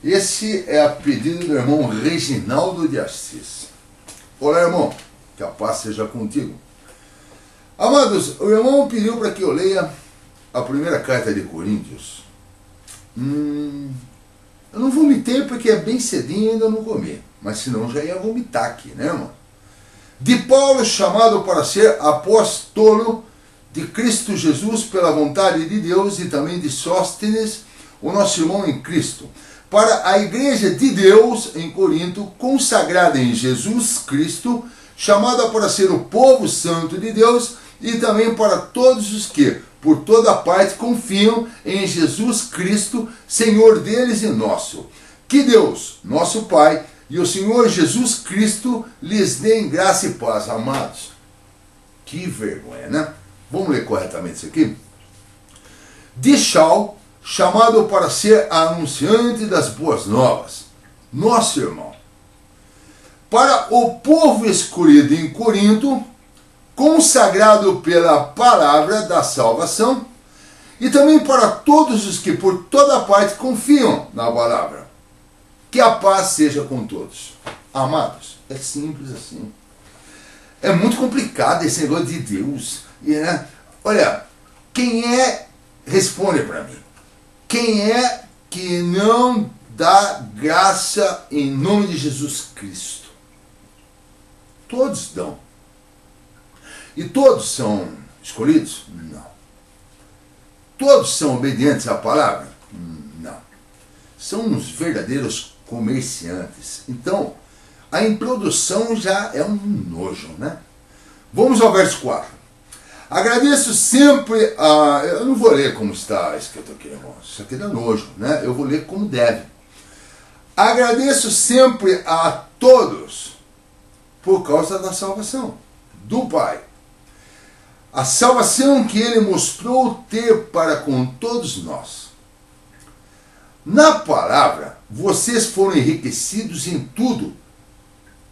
Esse é a pedido do irmão Reginaldo de Assis. Olá, irmão, que a paz seja contigo. Amados, o irmão pediu para que eu leia a primeira carta de Coríntios. Eu não vomitei porque é bem cedinho e ainda não comi, mas senão já ia vomitar aqui, né, irmão? De Paulo, chamado para ser apóstolo de Cristo Jesus pela vontade de Deus, e também de Sóstenes, o nosso irmão em Cristo, para a igreja de Deus em Corinto, consagrada em Jesus Cristo, chamada para ser o povo santo de Deus, e também para todos os que, por toda parte, confiam em Jesus Cristo, Senhor deles e nosso. Que Deus, nosso Pai, e o Senhor Jesus Cristo lhes dêem graça e paz, amados. Que vergonha, né? Vamos ler corretamente isso aqui? De Shaul, chamado para ser anunciante das boas novas, nosso irmão, para o povo escolhido em Corinto, consagrado pela palavra da salvação, e também para todos os que por toda parte confiam na palavra. Que a paz seja com todos. Amados, é simples assim. É muito complicado esse negócio de Deus. Né? Olha, quem é, responde para mim, quem é que não dá graça em nome de Jesus Cristo? Todos dão. E todos são escolhidos? Não. Todos são obedientes à palavra? Não. São uns verdadeiros comerciantes. Então, a introdução já é um nojo, né? Vamos ao verso 4. Agradeço sempre a... Eu não vou ler como está escrito aqui, irmãos. Isso aqui dá nojo, né? Eu vou ler como deve. Agradeço sempre a todos por causa da salvação do Pai. A salvação que Ele mostrou ter para com todos nós. Na palavra, vocês foram enriquecidos em tudo,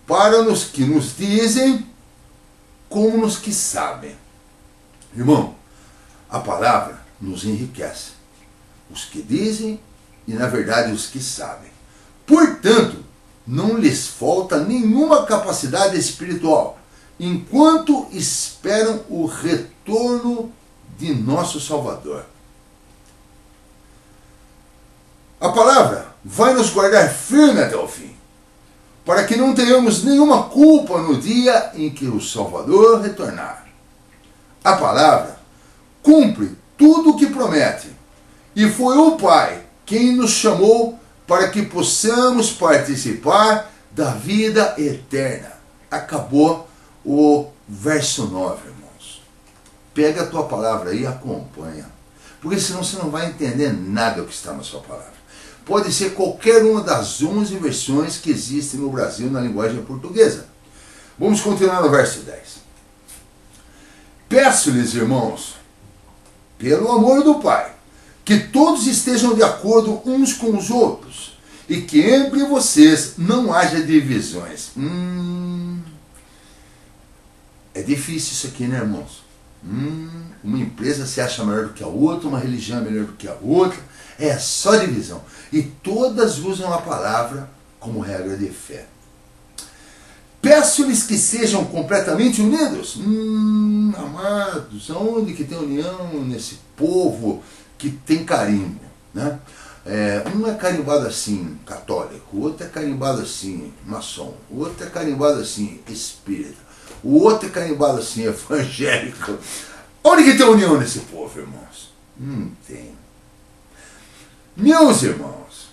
para os que nos dizem, como nos que sabem. Irmão, a palavra nos enriquece. Os que dizem e, na verdade, os que sabem. Portanto, não lhes falta nenhuma capacidade espiritual, enquanto esperam o retorno de nosso Salvador. A palavra vai nos guardar firme até o fim, para que não tenhamos nenhuma culpa no dia em que o Salvador retornar. A palavra cumpre tudo o que promete, e foi o Pai quem nos chamou para que possamos participar da vida eterna. Acabou o verso 9, irmãos. Pega a tua palavra aí e acompanha, porque senão você não vai entender nada do que está na sua palavra. Pode ser qualquer uma das 11 versões que existem no Brasil na linguagem portuguesa. Vamos continuar no verso 10. Peço-lhes, irmãos, pelo amor do Pai, que todos estejam de acordo uns com os outros, e que entre vocês não haja divisões. É difícil isso aqui, né, irmãos? Uma empresa se acha melhor do que a outra, uma religião é melhor do que a outra, é só divisão. E todas usam a palavra como regra de fé. Peço-lhes que sejam completamente unidos. Amados, aonde que tem união nesse povo que tem carimbo, né? Um é carimbado assim, católico, o outro é carimbado assim, maçom, o outro é carimbado assim, espírita, o outro é carimbado assim, evangélico. Onde que tem união nesse povo, irmãos? Não tem. Meus irmãos,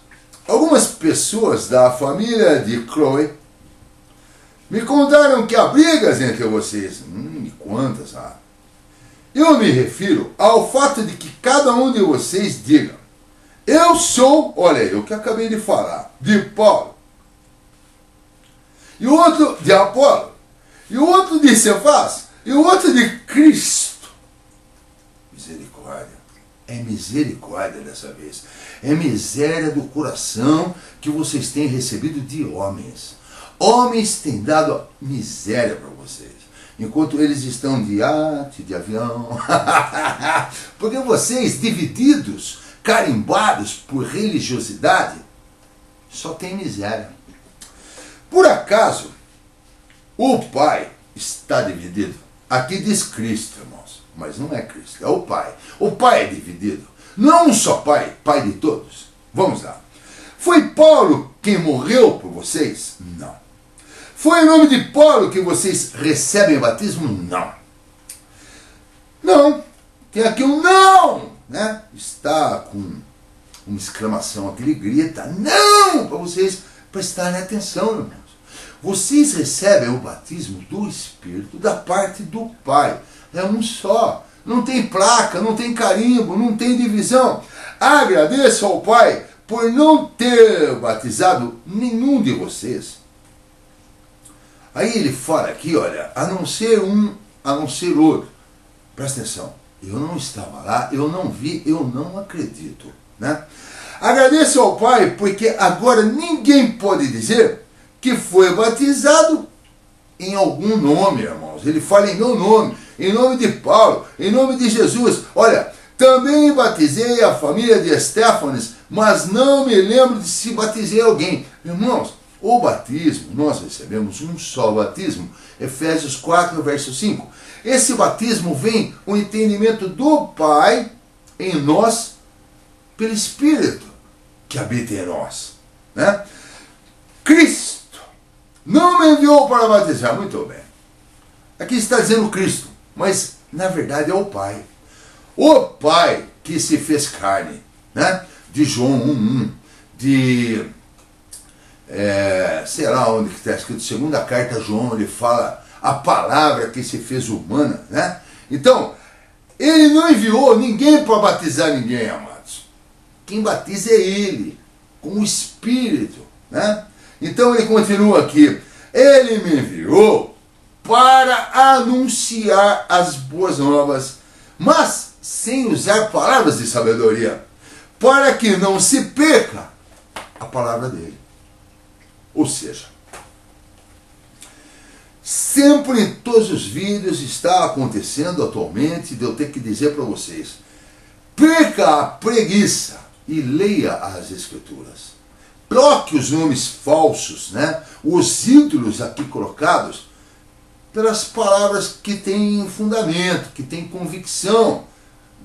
algumas pessoas da família de Chloe me contaram que há brigas entre vocês. E quantas há? Eu me refiro ao fato de que cada um de vocês diga: eu sou, olha aí, o que acabei de falar, de Paulo, e o outro de Apolo, e o outro de Cefas, e o outro de Cristo. Misericórdia. É misericórdia dessa vez. É miséria do coração que vocês têm recebido de homens. Homens têm dado miséria para vocês, enquanto eles estão de iate, de avião. Porque vocês, divididos, carimbados por religiosidade, só tem miséria. Por acaso, o Pai está dividido? Aqui diz Cristo, irmãos, mas não é Cristo, é o Pai. O Pai é dividido. Não é um só Pai, Pai de todos. Vamos lá. Foi Paulo quem morreu por vocês? Não. Foi em nome de Paulo que vocês recebem batismo? Não. Não. Tem aqui um não, né? Está com uma exclamação aqui, ele grita, não, para vocês prestarem atenção, irmãos. Vocês recebem o batismo do Espírito da parte do Pai. É um só. Não tem placa, não tem carimbo, não tem divisão. Agradeço ao Pai por não ter batizado nenhum de vocês. Aí ele fala aqui, olha, a não ser outro. Presta atenção. Eu não estava lá, eu não vi, eu não acredito, né? Agradeço ao Pai porque agora ninguém pode dizer que foi batizado em algum nome, irmãos. Ele fala em meu nome, em nome de Paulo, em nome de Jesus. Olha, também batizei a família de Estéfanes, mas não me lembro de se batizei alguém. Irmãos, o batismo, nós recebemos um só batismo. Efésios 4, verso 5. Esse batismo vem o entendimento do Pai em nós, pelo Espírito que habita em nós, né? Cristo não me enviou para batizar, muito bem. Aqui está dizendo Cristo, mas na verdade é o Pai. O Pai que se fez carne, né? De João 1:1, de sei lá onde que está escrito, segunda carta a João, ele fala a palavra que se fez humana, né? Então, ele não enviou ninguém para batizar ninguém, amados. Quem batiza é ele, com o Espírito, né? Então ele continua aqui, ele me enviou para anunciar as boas novas, mas sem usar palavras de sabedoria, para que não se perca a palavra dele. Ou seja, sempre em todos os vídeos está acontecendo atualmente de eu ter que dizer para vocês, perca a preguiça e leia as Escrituras. Troque os nomes falsos, né? Os ídolos aqui colocados, pelas palavras que têm fundamento, que têm convicção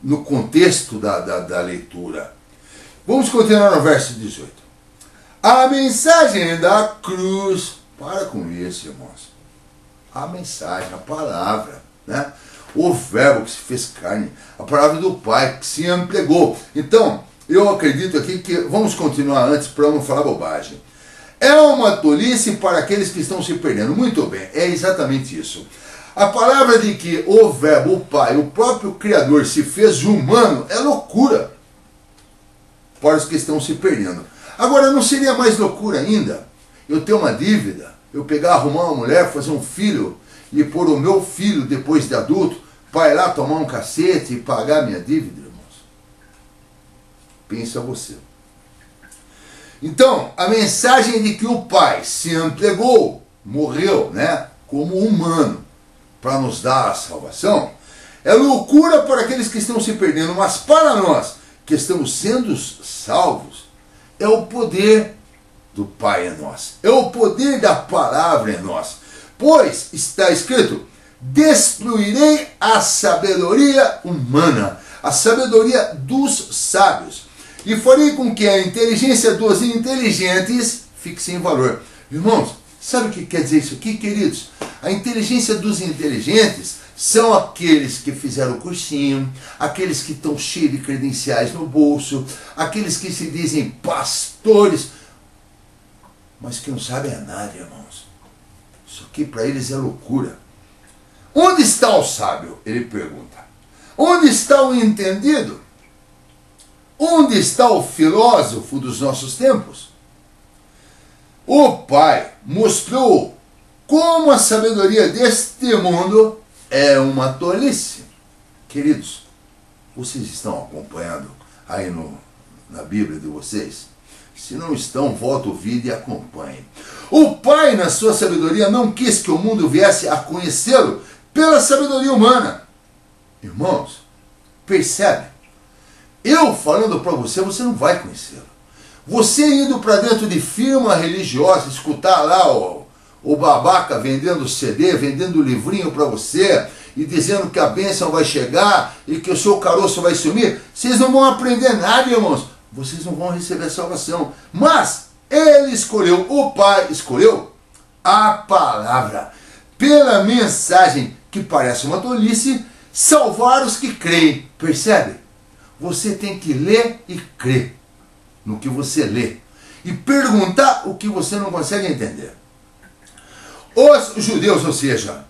no contexto da leitura. Vamos continuar no verso 18. A mensagem da cruz, para com isso, irmãos. A mensagem, a palavra, né? O verbo que se fez carne, a palavra do Pai que se empregou. Então, eu acredito aqui que, vamos continuar antes para não falar bobagem. É uma tolice para aqueles que estão se perdendo. Muito bem, é exatamente isso. A palavra de que o verbo, o Pai, o próprio Criador se fez humano, é loucura para os que estão se perdendo. Agora, não seria mais loucura ainda eu ter uma dívida, eu pegar, arrumar uma mulher, fazer um filho e pôr o meu filho, depois de adulto, para ir lá tomar um cacete e pagar minha dívida, irmãos? Pensa você. Então, a mensagem de que o Pai se entregou, morreu, né, como humano, para nos dar a salvação, é loucura para aqueles que estão se perdendo, mas para nós, que estamos sendo salvos, é o poder do Pai em nós, é o poder da palavra em nós, pois está escrito, destruirei a sabedoria humana, a sabedoria dos sábios, e farei com que a inteligência dos inteligentes fique sem valor. Irmãos, sabe o que quer dizer isso aqui, queridos? A inteligência dos inteligentes são aqueles que fizeram o cursinho, aqueles que estão cheios de credenciais no bolso, aqueles que se dizem pastores, mas que não sabem nada, irmãos. Isso aqui para eles é loucura. Onde está o sábio? Ele pergunta. Onde está o entendido? Onde está o filósofo dos nossos tempos? O Pai mostrou como a sabedoria deste mundo é uma tolice. Queridos, vocês estão acompanhando aí na Bíblia de vocês? Se não estão, volta o vídeo e acompanhem. O Pai, na sua sabedoria, não quis que o mundo viesse a conhecê-lo pela sabedoria humana. Irmãos, percebe? Eu falando para você, você não vai conhecê-lo. Você indo para dentro de firma religiosa, escutar lá o babaca vendendo CD, vendendo livrinho para você e dizendo que a bênção vai chegar e que o seu caroço vai sumir, vocês não vão aprender nada, irmãos. Vocês não vão receber a salvação. Mas ele escolheu, o Pai escolheu a palavra, pela mensagem que parece uma tolice, salvar os que creem. Percebe? Você tem que ler e crer no que você lê e perguntar o que você não consegue entender. Os judeus, ou seja,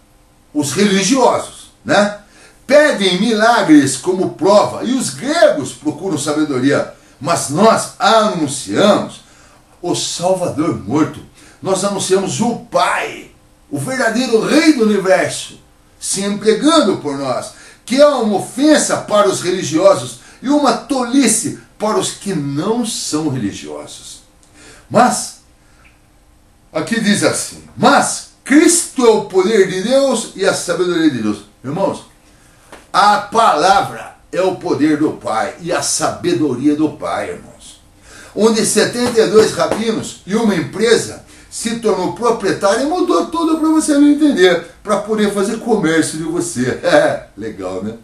os religiosos, né, pedem milagres como prova, e os gregos procuram sabedoria, mas nós anunciamos o Salvador morto. Nós anunciamos o Pai, o verdadeiro Rei do Universo, se entregando por nós, que é uma ofensa para os religiosos e uma tolice para os que não são religiosos. Mas, aqui diz assim, mas Cristo é o poder de Deus e a sabedoria de Deus. Irmãos, a palavra é o poder do Pai e a sabedoria do Pai, irmãos. Onde 72 rabinos e uma empresa se tornou proprietária e mudou tudo para você não entender, para poder fazer comércio de você. É, legal, né?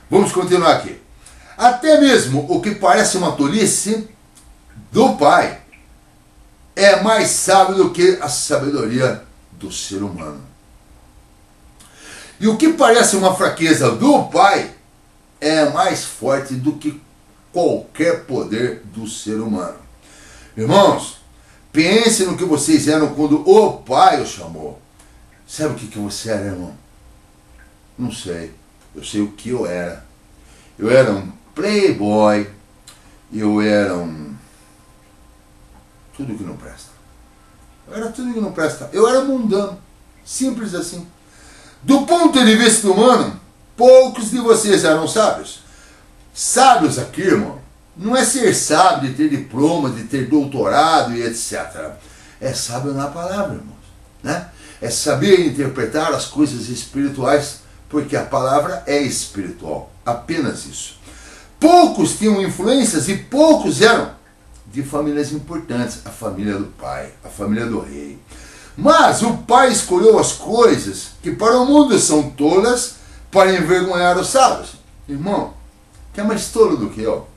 Vamos continuar aqui. Até mesmo o que parece uma tolice do Pai é mais sábio do que a sabedoria do ser humano. E o que parece uma fraqueza do Pai é mais forte do que qualquer poder do ser humano. Irmãos, pense no que vocês eram quando o Pai os chamou. Sabe o que você era, irmão? Não sei. Eu sei o que eu era. Eu era um playboy. Eu era um... tudo que não presta. Eu era tudo que não presta. Eu era mundano. Simples assim. Do ponto de vista humano, poucos de vocês eram sábios. Sábios aqui, irmão, não é ser sábio de ter diploma, de ter doutorado e etc. É sábio na palavra, irmãos, né? É saber interpretar as coisas espirituais, porque a palavra é espiritual. Apenas isso. Poucos tinham influências e poucos eram de famílias importantes. A família do Pai, a família do Rei. Mas o Pai escolheu as coisas que para o mundo são tolas para envergonhar os sábios. Irmão, que é mais tolo do que eu?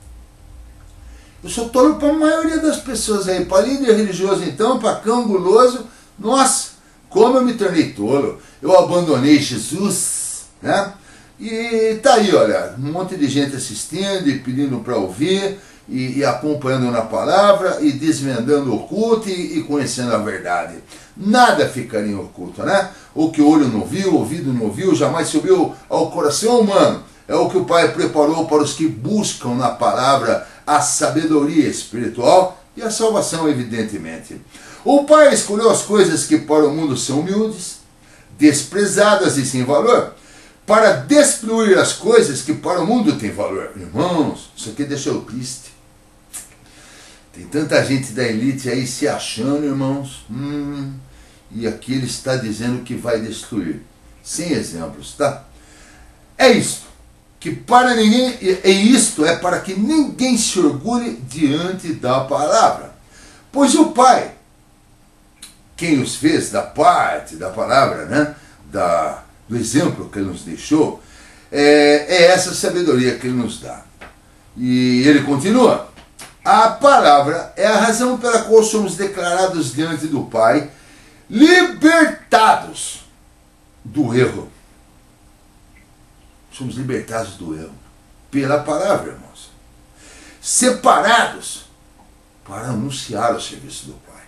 Eu sou tolo para a maioria das pessoas aí. Para líder religioso então, para cão guloso. Nossa, como eu me tornei tolo. Eu abandonei Jesus, né? E tá aí, olha, um monte de gente assistindo e pedindo para ouvir, e acompanhando na palavra, e desvendando o oculto e conhecendo a verdade. Nada ficaria oculto, né? O que o olho não viu, o ouvido não ouviu, jamais subiu ao coração humano. É o que o Pai preparou para os que buscam na palavra a sabedoria espiritual e a salvação, evidentemente. O Pai escolheu as coisas que para o mundo são humildes, desprezadas e sem valor, para destruir as coisas que para o mundo têm valor. Irmãos, isso aqui deixa eu triste. Tem tanta gente da elite aí se achando, irmãos, e aqui ele está dizendo que vai destruir. Sem exemplos, tá? É isto. Que para ninguém, e isto é para que ninguém se orgulhe diante da palavra. Pois o Pai, quem os fez da parte da palavra, né? Do exemplo que ele nos deixou, é essa sabedoria que ele nos dá. E ele continua. A palavra é a razão pela qual somos declarados diante do Pai, libertados do erro. Somos libertados do erro pela palavra, irmãos. Separados para anunciar o serviço do Pai.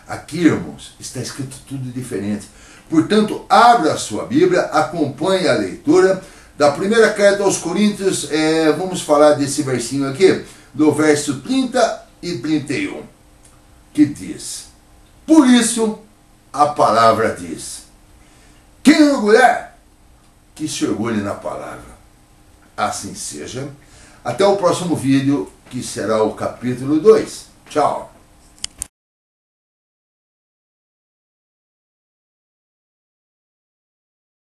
Aqui, irmãos, está escrito tudo diferente. Portanto, abra a sua Bíblia, acompanhe a leitura da primeira carta aos Coríntios. Vamos falar desse versinho aqui, do verso 30 e 31, que diz: por isso a palavra diz, quem orgulhar, que se orgulhe na palavra. Assim seja. Até o próximo vídeo, que será o capítulo 2. Tchau.